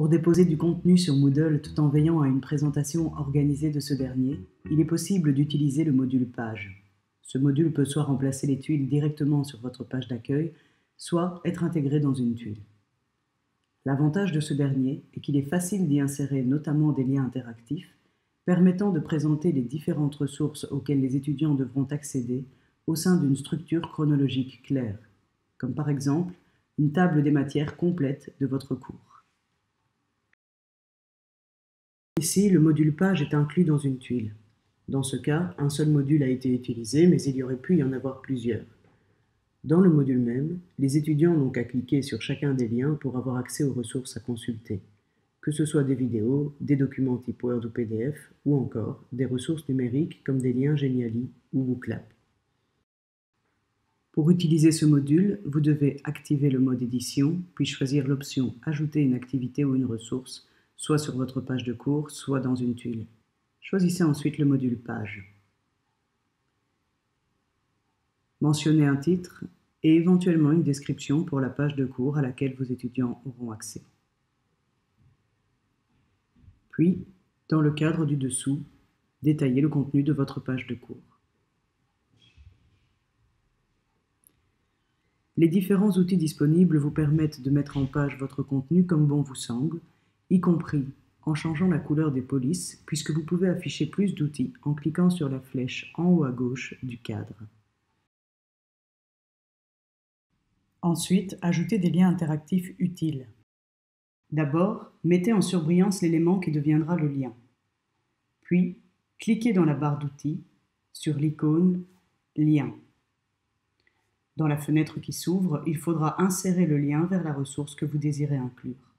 Pour déposer du contenu sur Moodle tout en veillant à une présentation organisée de ce dernier, il est possible d'utiliser le module Page. Ce module peut soit remplacer les tuiles directement sur votre page d'accueil, soit être intégré dans une tuile. L'avantage de ce dernier est qu'il est facile d'y insérer notamment des liens interactifs, permettant de présenter les différentes ressources auxquelles les étudiants devront accéder au sein d'une structure chronologique claire, comme par exemple une table des matières complète de votre cours. Ici, le module Page est inclus dans une tuile. Dans ce cas, un seul module a été utilisé, mais il y aurait pu y en avoir plusieurs. Dans le module même, les étudiants n'ont qu'à cliquer sur chacun des liens pour avoir accès aux ressources à consulter, que ce soit des vidéos, des documents type Word ou PDF, ou encore des ressources numériques comme des liens Geniali ou WooClap. Pour utiliser ce module, vous devez activer le mode édition, puis choisir l'option « Ajouter une activité ou une ressource », soit sur votre page de cours, soit dans une tuile. Choisissez ensuite le module Page. Mentionnez un titre et éventuellement une description pour la page de cours à laquelle vos étudiants auront accès. Puis, dans le cadre du dessous, détaillez le contenu de votre page de cours. Les différents outils disponibles vous permettent de mettre en page votre contenu comme bon vous semble, y compris en changeant la couleur des polices, puisque vous pouvez afficher plus d'outils en cliquant sur la flèche en haut à gauche du cadre. Ensuite, ajoutez des liens interactifs utiles. D'abord, mettez en surbrillance l'élément qui deviendra le lien. Puis, cliquez dans la barre d'outils sur l'icône « Lien ». Dans la fenêtre qui s'ouvre, il faudra insérer le lien vers la ressource que vous désirez inclure.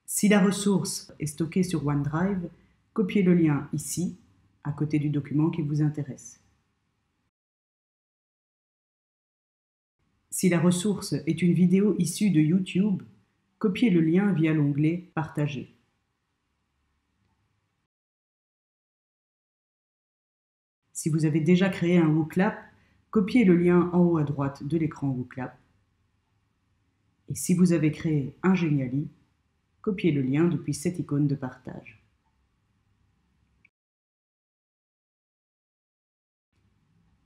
Si la ressource est stockée sur OneDrive, copiez le lien ici, à côté du document qui vous intéresse. Si la ressource est une vidéo issue de YouTube, copiez le lien via l'onglet « Partager ». Si vous avez déjà créé un WooClap, copiez le lien en haut à droite de l'écran WooClap. Et si vous avez créé un Geniali, copiez le lien depuis cette icône de partage.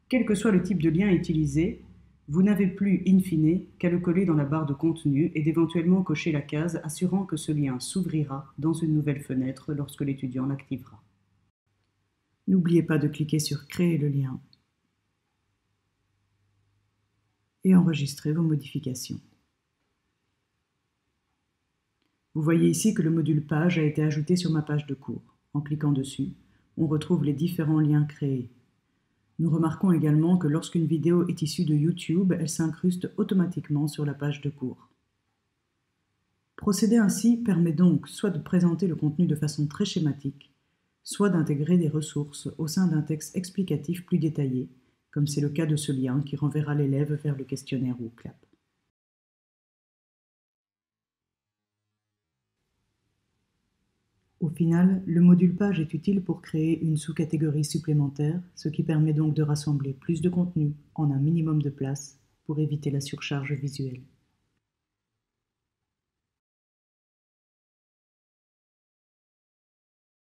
Quel que soit le type de lien utilisé, vous n'avez plus, in fine, qu'à le coller dans la barre de contenu et d'éventuellement cocher la case assurant que ce lien s'ouvrira dans une nouvelle fenêtre lorsque l'étudiant l'activera. N'oubliez pas de cliquer sur « Créer le lien » et enregistrer vos modifications. Vous voyez ici que le module Page a été ajouté sur ma page de cours. En cliquant dessus, on retrouve les différents liens créés. Nous remarquons également que lorsqu'une vidéo est issue de YouTube, elle s'incruste automatiquement sur la page de cours. Procéder ainsi permet donc soit de présenter le contenu de façon très schématique, soit d'intégrer des ressources au sein d'un texte explicatif plus détaillé, comme c'est le cas de ce lien qui renverra l'élève vers le questionnaire WooClap. Au final, le module Page est utile pour créer une sous-catégorie supplémentaire, ce qui permet donc de rassembler plus de contenu en un minimum de place pour éviter la surcharge visuelle.